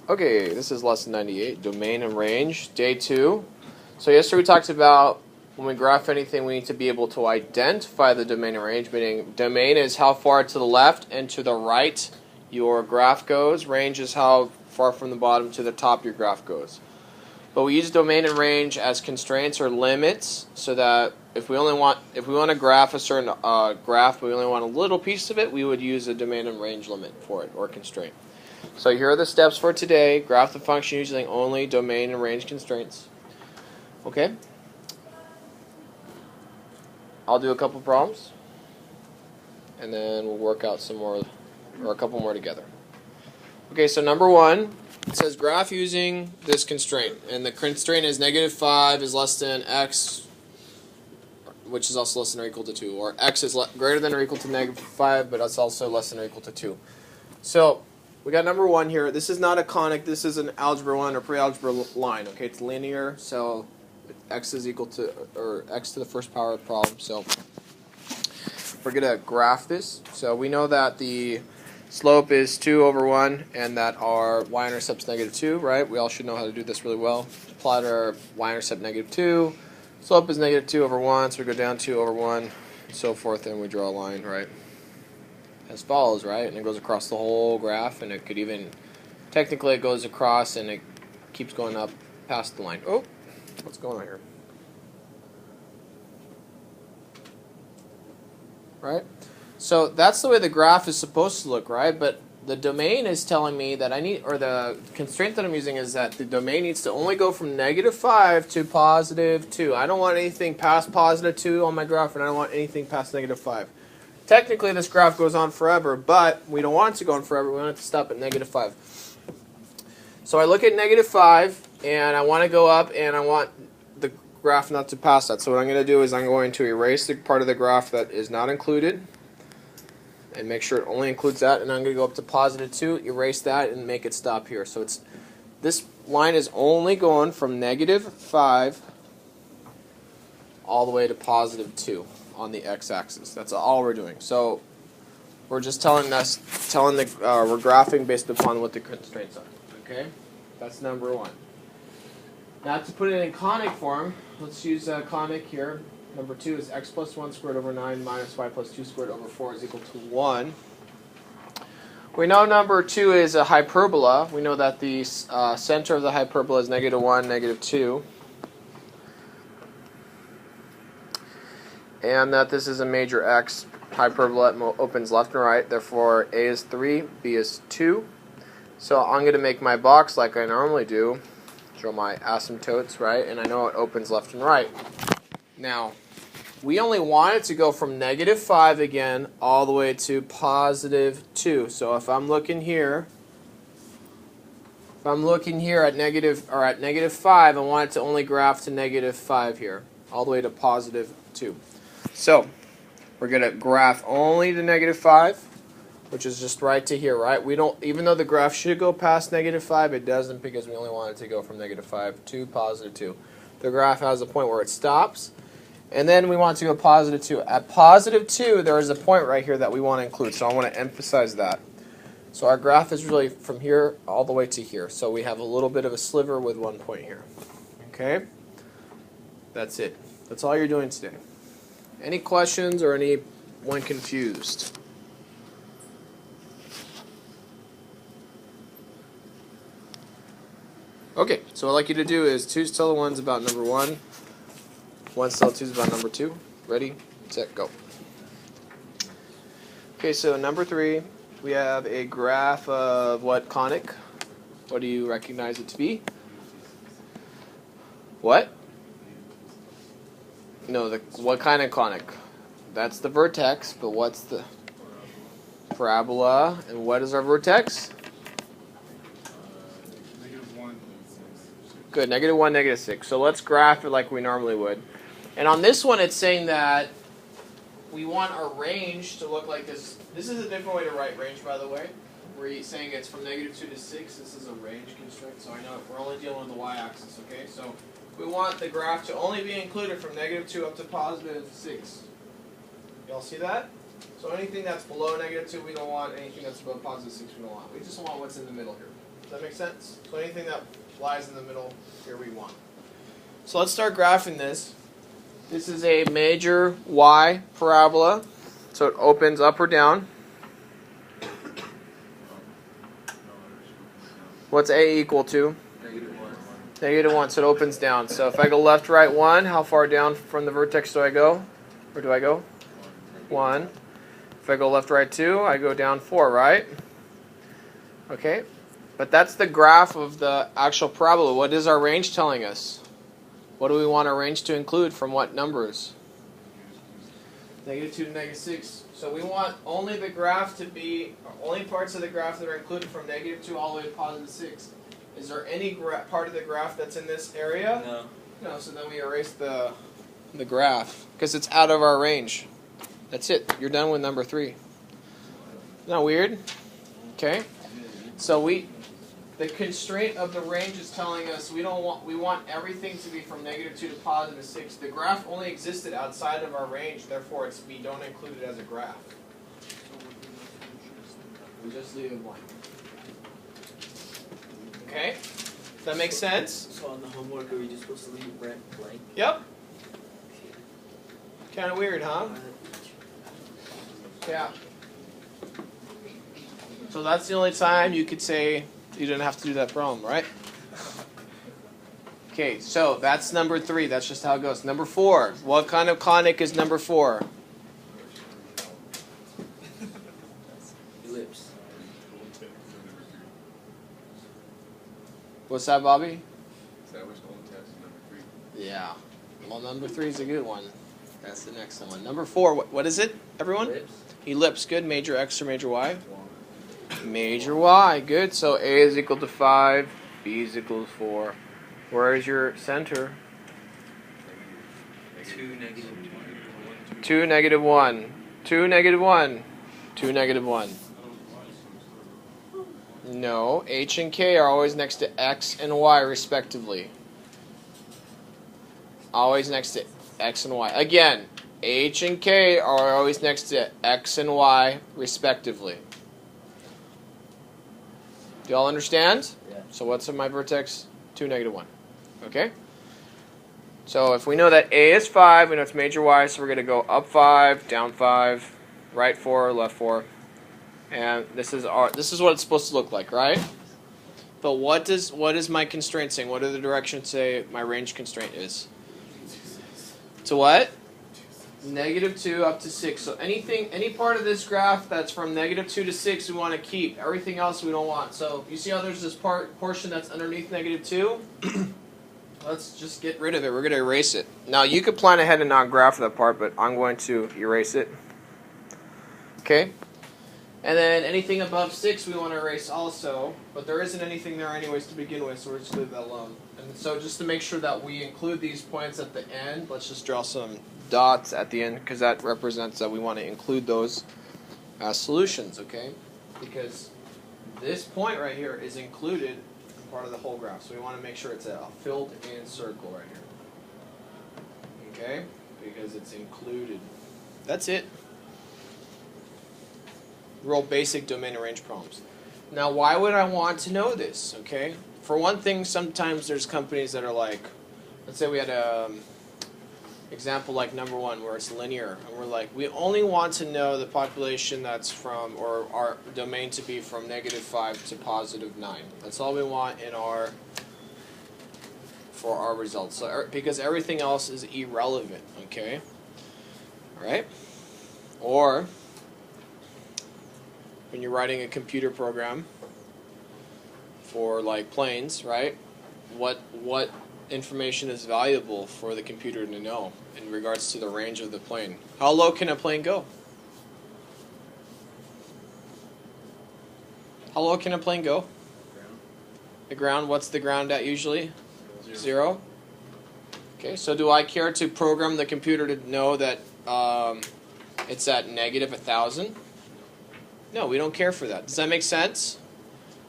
Okay, this is lesson 98, domain and range, day 2. So yesterday we talked about when we graph anything, we need to be able to identify the domain and range, meaning domain is how far to the left and to the right your graph goes. Range is how far from the bottom to the top your graph goes. But we use domain and range as constraints or limits, so that if we want to graph a certain graph, but we only want a little piece of it, we would use a domain and range limit for it, or constraint. So here are the steps for today. Graph the function using only domain and range constraints. Okay? I'll do a couple problems, and then we'll work out some more, or a couple more together. Okay, so number 1, it says graph using this constraint, and the constraint is -5 is less than x, which is also less than or equal to 2, or x is greater than or equal to -5, but it's also less than or equal to 2. So we got number 1 here. This is not a conic. This is an algebra 1 or pre-algebra line. Okay, it's linear, so x is equal to, or x to the first power problem. So we're going to graph this. So we know that the slope is 2 over 1 and that our y-intercept's -2, right? We all should know how to do this really well. Plot our y-intercept -2. Slope is -2 over 1, so we go down 2 over 1, and so forth, and we draw a line, right? As follows, right? And it goes across the whole graph, and it could even, technically it goes across and it keeps going up past the line. Oh, what's going on here? Right? So that's the way the graph is supposed to look, right? But the domain is telling me that I need, or the constraint that I'm using is that the domain needs to only go from -5 to +2. I don't want anything past +2 on my graph, and I don't want anything past -5. Technically, this graph goes on forever, but we don't want it to go on forever. We want it to stop at -5. So I look at -5, and I want to go up, and I want the graph not to pass that. So what I'm going to do is I'm going to erase the part of the graph that is not included, and make sure it only includes that. And I'm going to go up to +2, erase that, and make it stop here. So it's this line is only going from -5 all the way to +2. On the x-axis. That's all we're doing. So we're just we're graphing based upon what the constraints are. Okay, that's number 1. Now to put it in conic form, let's use conic here. Number 2 is x plus 1 squared over 9 minus y plus 2 squared over 4 is equal to 1. We know number 2 is a hyperbola. We know that the center of the hyperbola is -1, -2. And that this is a major x hyperbola. It opens left and right. Therefore, a is 3, b is 2. So I'm going to make my box like I normally do. Draw my asymptotes, right? And I know it opens left and right. Now, we only want it to go from -5 again all the way to +2. So if I'm looking here, at -5, I want it to only graph to -5 here, all the way to +2. So we're going to graph only to -5, which is just right to here, right? We don't, even though the graph should go past -5, it doesn't, because we only want it to go from -5 to +2. The graph has a point where it stops, and then we want to go +2. At +2, there is a point right here that we want to include, so I want to emphasize that. So our graph is really from here all the way to here. So we have a little bit of a sliver with one point here. Okay? That's it. That's all you're doing today. Any questions or anyone confused? Okay, so what I'd like you to do is 2's tell the 1's about number 1. 1's tell 2's about number 2. Ready, set, go. Okay, so number 3, we have a graph of what conic? What do you recognize it to be? What? No, what kind of conic? That's the vertex, but what's the parabola? And what is our vertex? -1, -6. Good, -1, -6. So let's graph it like we normally would. And on this one, it's saying that we want our range to look like this. This is a different way to write range, by the way. We're saying it's from -2 to 6. This is a range constraint, so I know we're only dealing with the y-axis, okay? So we want the graph to only be included from -2 up to +6. Y'all see that? So anything that's below -2, we don't want. Anything that's above +6, we don't want. We just want what's in the middle here. Does that make sense? So anything that lies in the middle, here we want. So let's start graphing this. This is a major y parabola. So it opens up or down. What's a equal to? -1, so it opens down. So if I go left, right, 1, how far down from the vertex do I go? Where do I go? 1. If I go left, right, 2, I go down 4, right? Okay. But that's the graph of the actual parabola. What is our range telling us? What do we want our range to include from what numbers? -2 to -6. So we want only the graph to be, only parts of the graph that are included from -2 all the way to +6. Is there any part of the graph that's in this area? No. No, so then we erase the graph because it's out of our range. That's it. You're done with number 3. Isn't that weird? Okay. So the constraint of the range is telling us we want everything to be from -2 to +6. The graph only existed outside of our range, therefore we don't include it as a graph. We just leave it blank. Okay? Does that make sense? So on the homework, are we just supposed to leave it blank? Yep. Kind of weird, huh? Yeah. So that's the only time you could say you didn't have to do that problem, right? Okay, so that's number 3. That's just how it goes. Number 4. What kind of conic is number 4? Ellipse. What's that, Bobby? Yeah. Well, number 3 is a good one. That's the next one. Number 4, what is it, everyone? Ellipse. Ellipse, good. Major X or major Y? Major Y, good. So A is equal to 5, B is equal to 4. Where is your center? 2, -1. 2, -1. 2, -1. 2, -1. No, H and K are always next to X and Y respectively. Always next to X and Y. Again, H and K are always next to X and Y respectively. Do y'all understand? Yeah. So what's in my vertex? 2, -1. Okay? So if we know that A is 5, we know it's major Y, so we're going to go up 5, down 5, right 4, left 4. And this is what it's supposed to look like, right? But what is my constraint saying? What do the directions say my range constraint is? To what? -2 up to 6. So any part of this graph that's from -2 to 6 we want to keep. Everything else we don't want. So you see how there's this portion that's underneath -2? Let's just get rid of it. We're going to erase it. Now you could plan ahead and not graph that part, but I'm going to erase it. Okay? And then anything above 6 we want to erase also, but there isn't anything there anyways to begin with, so we're just leave that alone. And so just to make sure that we include these points at the end, let's just draw some dots at the end, because that represents that we want to include those as solutions, okay? Because this point right here is included in part of the whole graph, so we want to make sure it's a filled-in circle right here. Okay? Because it's included. That's it. Real basic domain and range problems. Now, why would I want to know this? Okay, for one thing, sometimes there's companies that are like, let's say we had a example like number 1 where it's linear, and we're like, we only want to know the population that's from, or our domain to be from -5 to +9. That's all we want in for our results. So because everything else is irrelevant. Okay, all right, or when you're writing a computer program for like planes, right? What information is valuable for the computer to know in regards to the range of the plane? How low can a plane go? How low can a plane go? The ground. What's the ground at usually? 0. Okay, so do I care to program the computer to know that it's at -1,000? No, we don't care for that. Does that make sense?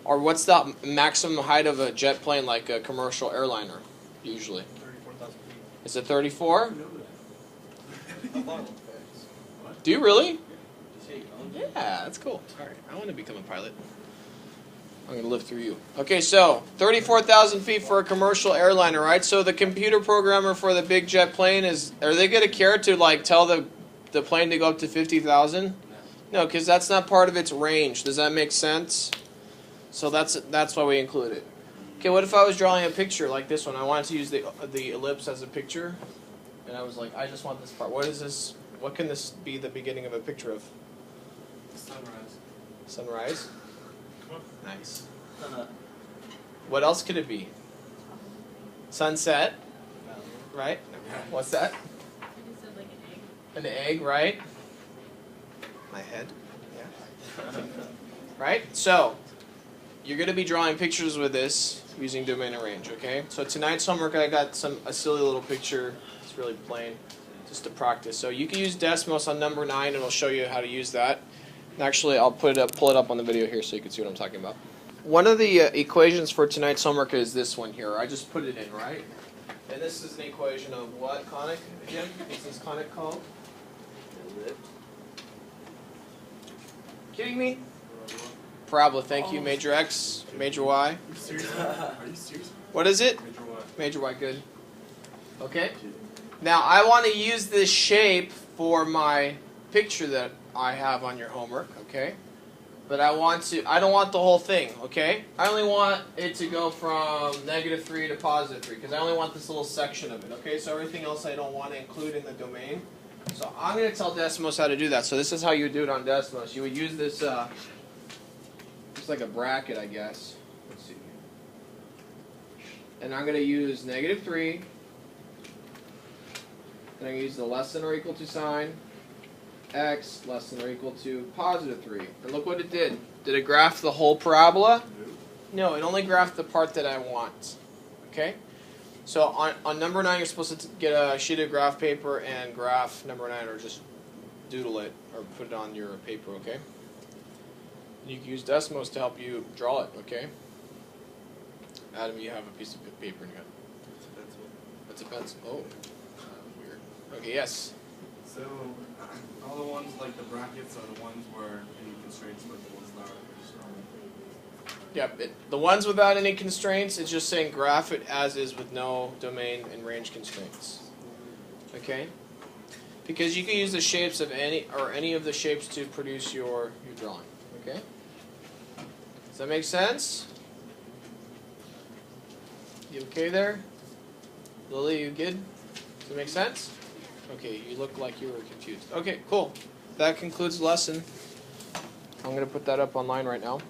Or what's the maximum height of a jet plane, like a commercial airliner, usually? 34,000 feet. Is it 34? Do you really? Yeah, that's cool. All right, I want to become a pilot. I'm going to live through you. Okay, so 34,000 feet for a commercial airliner, right? So the computer programmer for the big jet plane are they going to care to like tell the plane to go up to 50,000? No, because that's not part of its range. Does that make sense? So that's why we include it. Okay, what if I was drawing a picture like this one? I wanted to use the ellipse as a picture, and I was like, I just want this part. What is this? What can this be the beginning of a picture of? Sunrise. Sunrise? Come on. Nice. What else could it be? Sunset? Right? What's that? I just said like an egg. An egg, right? My head. Yeah. Right? So, you're going to be drawing pictures with this using domain and range, okay? So tonight's homework, I got a silly little picture. It's really plain, just to practice. So you can use Desmos on number 9, and I'll show you how to use that. And actually, I'll pull it up on the video here so you can see what I'm talking about. One of the equations for tonight's homework is this one here. I just put it in, right? And this is an equation of what conic again? What's this conic called? Kidding me? Parabola, thank you. Major X, major Y. Are you serious? Are you serious? What is it? Major Y. Major Y, good. Okay. Now I want to use this shape for my picture that I have on your homework, okay? But I don't want the whole thing, okay? I only want it to go from -3 to +3 because I only want this little section of it, okay? So everything else I don't want to include in the domain. So I'm going to tell Desmos how to do that. So this is how you do it on Desmos. You would use this, it's like a bracket, I guess. Let's see. And I'm going to use -3. And I'm going to use the less than or equal to sign. X less than or equal to +3. And look what it did. Did it graph the whole parabola? No, it only graphed the part that I want. Okay? So on number 9, you're supposed to get a sheet of graph paper and graph number 9, or just doodle it or put it on your paper, okay? You can use Desmos to help you draw it, okay? Adam, you have a piece of paper in your hand. That's a pencil. Oh, weird. Okay, yes. So, all the ones like the brackets are the ones where any constraints, but the ones that are just normal. Yeah, the ones without any constraints, it's just saying graph it as is with no domain and range constraints. Okay? Because you can use the shapes of any of the shapes to produce your drawing. Okay? Does that make sense? You okay there? Lily, you good? Does that make sense? Okay, you look like you were confused. Okay, cool. That concludes the lesson. I'm going to put that up online right now.